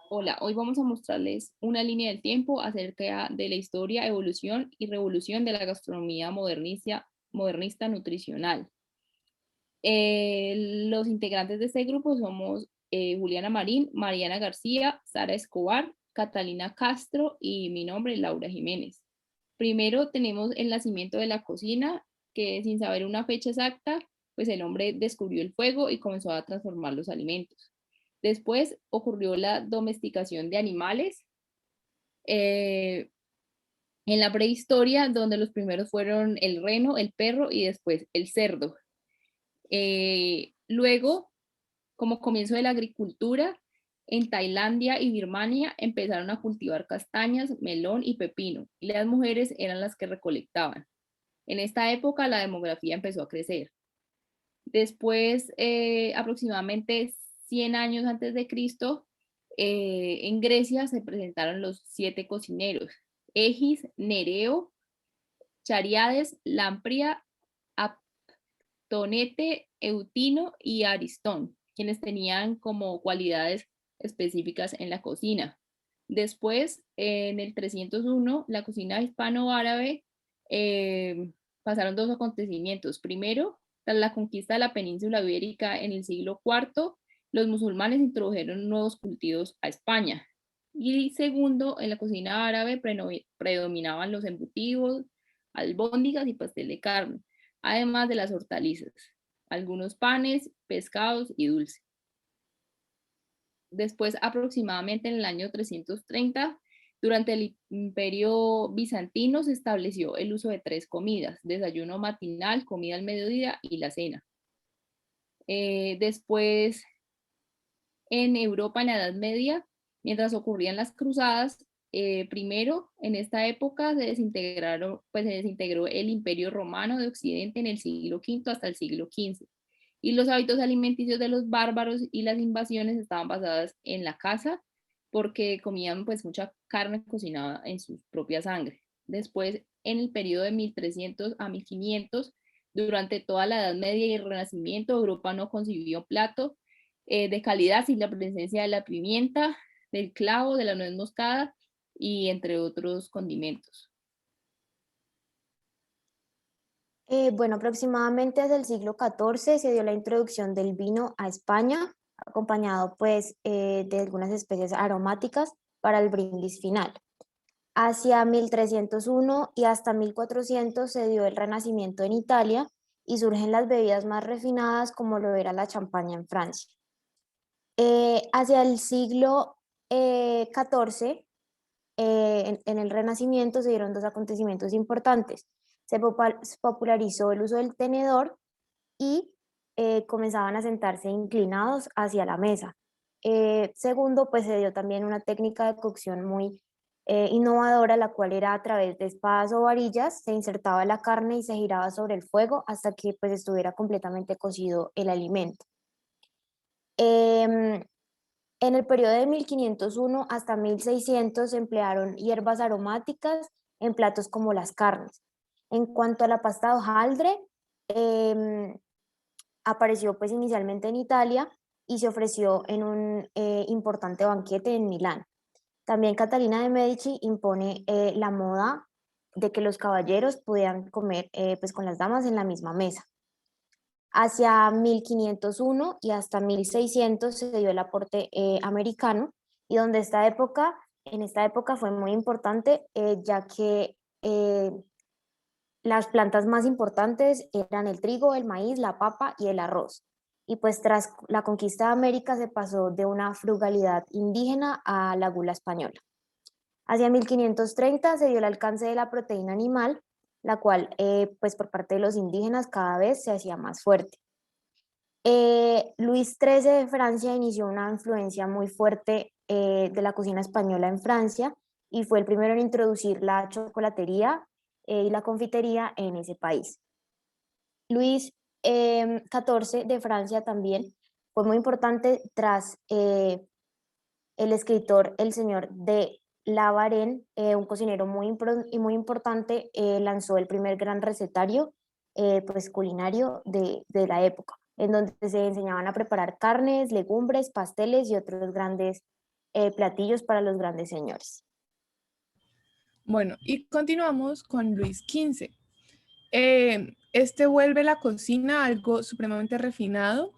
Hola, hoy vamos a mostrarles una línea del tiempo acerca de la historia, evolución y revolución de la gastronomía modernista nutricional. Los integrantes de este grupo somos Juliana Marín, Mariana García, Sara Escobar, Catalina Castro y mi nombre, Laura Jiménez. Primero tenemos el nacimiento de la cocina, que sin saber una fecha exacta, pues el hombre descubrió el fuego y comenzó a transformar los alimentos. Después ocurrió la domesticación de animales eh, en la prehistoria, donde los primeros fueron el reno, el perro y después el cerdo. Luego, como comienzo de la agricultura, en Tailandia y Birmania empezaron a cultivar castañas, melón y pepino, y las mujeres eran las que recolectaban. En esta época la demografía empezó a crecer. Después, aproximadamente 100 años antes de Cristo, en Grecia se presentaron los 7 cocineros: Egis, Nereo, Chariades, Lampria, Aptonete, Eutino y Aristón, quienes tenían como cualidades específicas en la cocina. Después, en el 301, la cocina hispano-árabe, pasaron dos acontecimientos. Primero, tras la conquista de la península ibérica en el siglo IV, los musulmanes introdujeron nuevos cultivos a España. Y segundo, en la cocina árabe predominaban los embutidos, albóndigas y pastel de carne, además de las hortalizas, algunos panes, pescados y dulces. Después, aproximadamente en el año 330, durante el Imperio Bizantino se estableció el uso de 3 comidas: desayuno matinal, comida al mediodía y la cena. Después, en Europa, en la Edad Media, mientras ocurrían las cruzadas, primero en esta época se desintegró el Imperio Romano de Occidente en el siglo V hasta el siglo XV, y los hábitos alimenticios de los bárbaros y las invasiones estaban basadas en la caza, porque comían pues mucha carne cocinada en su propia sangre. Después, en el periodo de 1300 a 1500, durante toda la Edad Media y el Renacimiento, Europa no concibió plato de calidad sin la presencia de la pimienta, del clavo, de la nuez moscada y entre otros condimentos. Bueno, aproximadamente desde el siglo XIV se dio la introducción del vino a España, acompañado pues de algunas especies aromáticas para el brindis final. Hacia 1301 y hasta 1400 se dio el Renacimiento en Italia y surgen las bebidas más refinadas como lo era la champaña en Francia. Hacia el siglo XIV, en el Renacimiento se dieron dos acontecimientos importantes. Se popularizó el uso del tenedor y comenzaban a sentarse inclinados hacia la mesa. Segundo, pues se dio también una técnica de cocción muy innovadora, la cual era a través de espadas o varillas, se insertaba la carne y se giraba sobre el fuego hasta que pues estuviera completamente cocido el alimento. Em, en el periodo de 1501 hasta 1600 se emplearon hierbas aromáticas en platos como las carnes. En cuanto a la pasta de hojaldre, em, apareció pues inicialmente en Italia y se ofreció en un importante banquete en Milán. También Catalina de Medici impone la moda de que los caballeros pudieran comer pues con las damas en la misma mesa. Hacia 1501 y hasta 1600 se dio el aporte americano, y en esta época fue muy importante, ya que las plantas más importantes eran el trigo, el maíz, la papa y el arroz. Y pues tras la conquista de América se pasó de una frugalidad indígena a la gula española. Hacia 1530 se dio el alcance de la proteína animal, la cual pues por parte de los indígenas cada vez se hacía más fuerte. Luis XIII de Francia inició una influencia muy fuerte de la cocina española en Francia y fue el primero en introducir la chocolatería y la confitería en ese país. Luis XIV de Francia también fue muy importante tras el escritor el señor de La Varenne, un cocinero muy importante, lanzó el primer gran recetario pues, culinario de la época, en donde se enseñaban a preparar carnes, legumbres, pasteles y otros grandes platillos para los grandes señores. Bueno, y continuamos con Luis XV. Este vuelve la cocina algo supremamente refinado,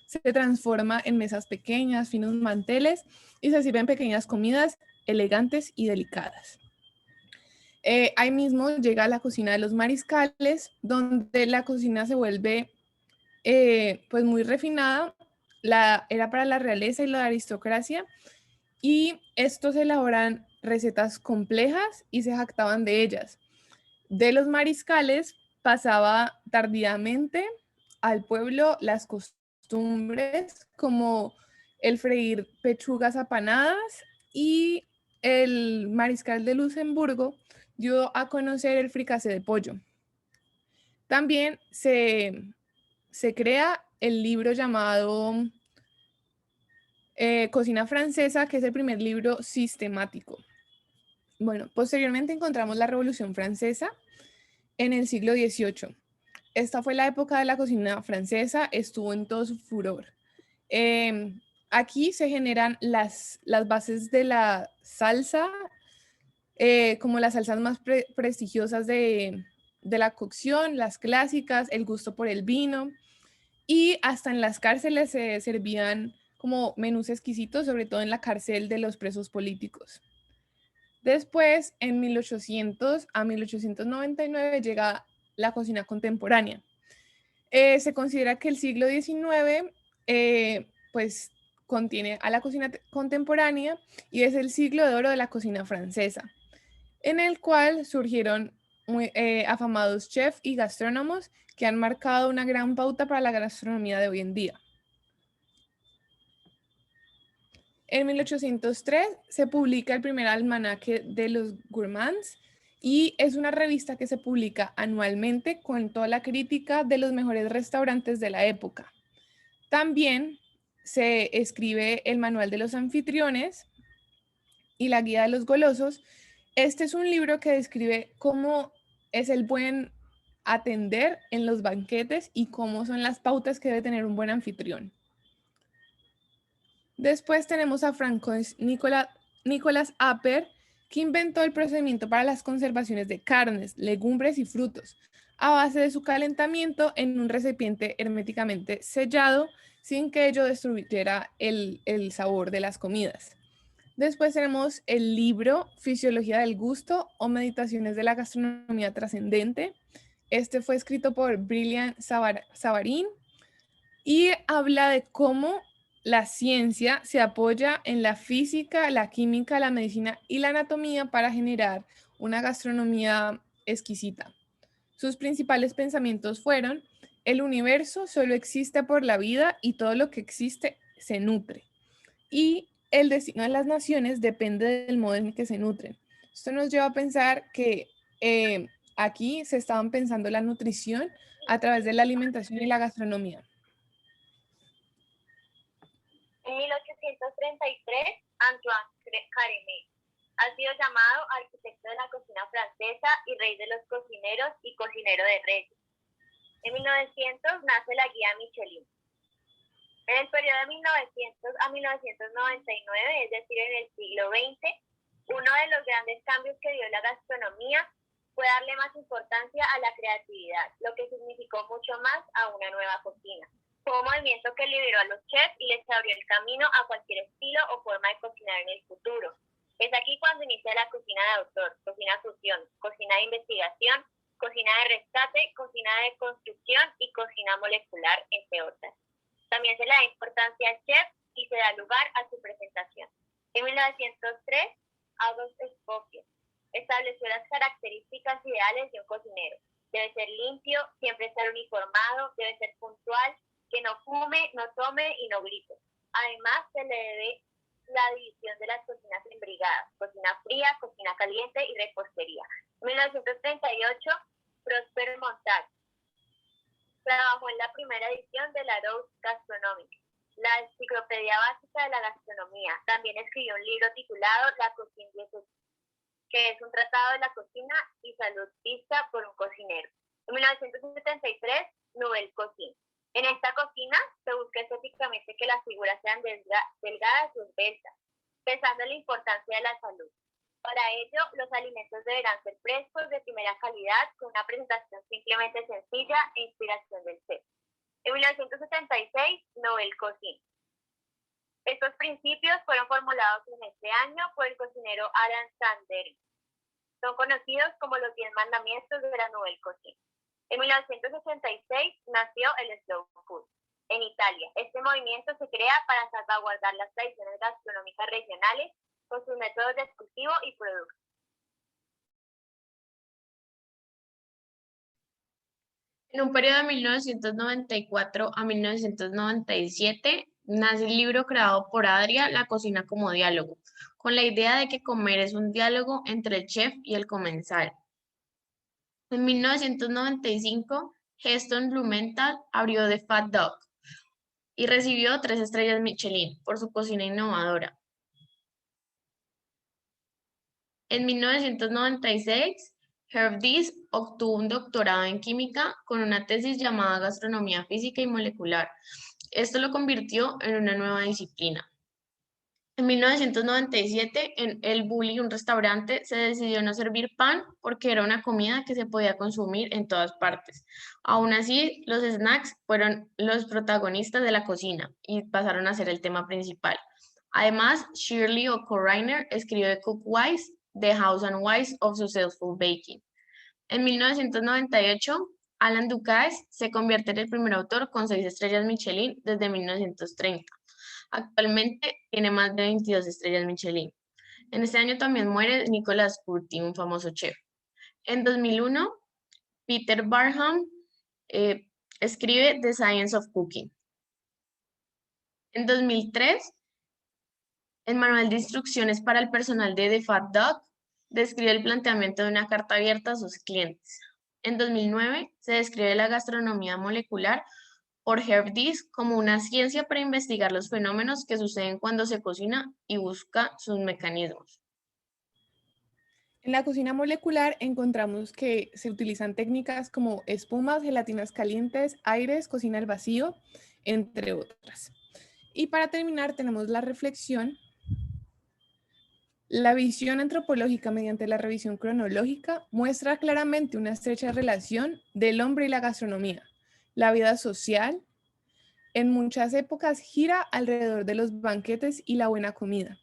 se transforma en mesas pequeñas, finos manteles y se sirven pequeñas comidas elegantes y delicadas. Ahí mismo llega la cocina de los mariscales, donde la cocina se vuelve pues muy refinada, era para la realeza y la aristocracia, y estos elaboran recetas complejas y se jactaban de ellas. De los mariscales pasaba tardíamente al pueblo las costumbres como el freír pechugas apanadas, y el mariscal de Luxemburgo dio a conocer el fricasé de pollo. También se crea el libro llamado Cocina Francesa, que es el primer libro sistemático. Bueno, posteriormente encontramos la Revolución Francesa en el siglo XVIII. Esta fue la época de la cocina francesa, estuvo en todo su furor. Aquí se generan las bases de la salsa, como las salsas más prestigiosas de la cocción, las clásicas, el gusto por el vino, y hasta en las cárceles se servían como menús exquisitos, sobre todo en la cárcel de los presos políticos. Después, en 1800 a 1899 llega la cocina contemporánea. Se considera que el siglo XIX pues contiene a la cocina contemporánea, y es el siglo de oro de la cocina francesa, en el cual surgieron muy afamados chefs y gastrónomos que han marcado una gran pauta para la gastronomía de hoy en día. En 1803 se publica el primer almanaque de los gourmands, y es una revista que se publica anualmente con toda la crítica de los mejores restaurantes de la época. También se escribe el manual de los anfitriones y la guía de los golosos. Este es un libro que describe cómo es el buen atender en los banquetes y cómo son las pautas que debe tener un buen anfitrión. Después tenemos a Francois Nicolas Appert, que inventó el procedimiento para las conservaciones de carnes, legumbres y frutos, a base de su calentamiento en un recipiente herméticamente sellado, sin que ello destruyera el sabor de las comidas. Después tenemos el libro Fisiología del Gusto o Meditaciones de la Gastronomía Trascendente. Este fue escrito por Brilliant Savarin y habla de cómo la ciencia se apoya en la física, la química, la medicina y la anatomía para generar una gastronomía exquisita. Sus principales pensamientos fueron: el universo solo existe por la vida y todo lo que existe se nutre. Y el destino de las naciones depende del modo en que se nutren. Esto nos lleva a pensar que aquí se estaban pensando la nutrición a través de la alimentación y la gastronomía. En 1833, Antoine Carême ha sido llamado arquitecto de la cocina francesa y rey de los cocineros y cocinero de reyes. En 1900 nace la guía Michelin. En el periodo de 1900 a 1999, es decir, en el siglo XX, uno de los grandes cambios que dio la gastronomía fue darle más importancia a la creatividad, lo que significó mucho más a una nueva cocina. Fue un movimiento que liberó a los chefs y les abrió el camino a cualquier estilo o forma de cocinar en el futuro. Es aquí cuando inicia la cocina de autor, cocina fusión, cocina de investigación, cocina de rescate, cocina de construcción y cocina molecular, entre otras. También se le da importancia al chef y se da lugar a su presentación. En 1903, Auguste Escoffier estableció las características ideales de un cocinero. Debe ser limpio, siempre estar uniformado, debe ser puntual, que no fume, no tome y no grite. Además, se le debe la división de las cocinas en brigadas: cocina fría, cocina caliente y repostería. En 1938, Prosper Montague trabajó en la primera edición de la Larousse Gastronomique, la enciclopedia básica de la gastronomía. También escribió un libro titulado La Cuisine des Autres, que es un tratado de la cocina y salud vista por un cocinero. En 1973, Nouvelle Cuisine. En esta cocina se busca estéticamente que las figuras sean delgadas y esbeltas. pensando en la importancia de la salud. Para ello, los alimentos deberán ser frescos, de primera calidad, con una presentación simplemente sencilla e inspiración del chef. En 1976, Nobel Cocina. Estos principios fueron formulados en este año por el cocinero Alan Sanders. Son conocidos como los 10 mandamientos de la Nouvelle Cuisine. En 1986 nació el Slow Food. En Italia, este movimiento se crea para salvaguardar las tradiciones gastronómicas regionales con sus métodos de cultivo y producción. En un periodo de 1994 a 1997 nace el libro creado por Adria, La cocina como diálogo, con la idea de que comer es un diálogo entre el chef y el comensal. En 1995, Heston Blumenthal abrió The Fat Dog y recibió 3 estrellas Michelin por su cocina innovadora. En 1996, Herb Dees obtuvo un doctorado en química con una tesis llamada Gastronomía Física y Molecular. Esto lo convirtió en una nueva disciplina. En 1997, en El Bulli, un restaurante, se decidió no servir pan porque era una comida que se podía consumir en todas partes. Aún así, los snacks fueron los protagonistas de la cocina y pasaron a ser el tema principal. Además, Shirley O'Connor escribió The Cookwise, The Hows and Whys of Successful Baking. En 1998, Alain Ducasse se convierte en el primer autor con 6 estrellas Michelin desde 1930. Actualmente tiene más de 22 estrellas Michelin. En este año también muere Nicolas Curti, un famoso chef. En 2001, Peter Barham escribe The Science of Cooking. En 2003, el manual de instrucciones para el personal de The Fat Dog describe el planteamiento de una carta abierta a sus clientes. En 2009, se describe la gastronomía molecular por Herb Dees como una ciencia para investigar los fenómenos que suceden cuando se cocina y busca sus mecanismos. En la cocina molecular encontramos que se utilizan técnicas como espumas, gelatinas calientes, aires, cocina al vacío, entre otras. Y para terminar tenemos la reflexión. La visión antropológica mediante la revisión cronológica muestra claramente una estrecha relación del hombre y la gastronomía. La vida social en muchas épocas gira alrededor de los banquetes y la buena comida.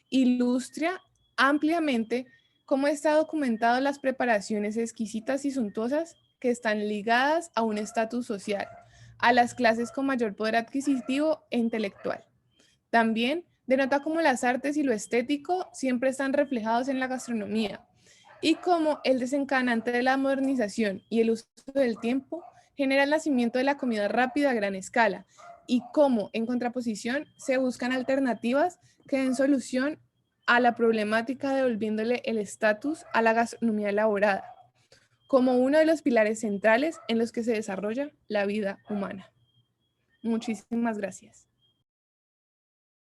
Ilustra ampliamente cómo está documentado las preparaciones exquisitas y suntuosas que están ligadas a un estatus social, a las clases con mayor poder adquisitivo e intelectual. También denota cómo las artes y lo estético siempre están reflejados en la gastronomía y cómo el desencadenante de la modernización y el uso del tiempo genera el nacimiento de la comida rápida a gran escala y cómo, en contraposición, se buscan alternativas que den solución a la problemática devolviéndole el estatus a la gastronomía elaborada, como uno de los pilares centrales en los que se desarrolla la vida humana. Muchísimas gracias.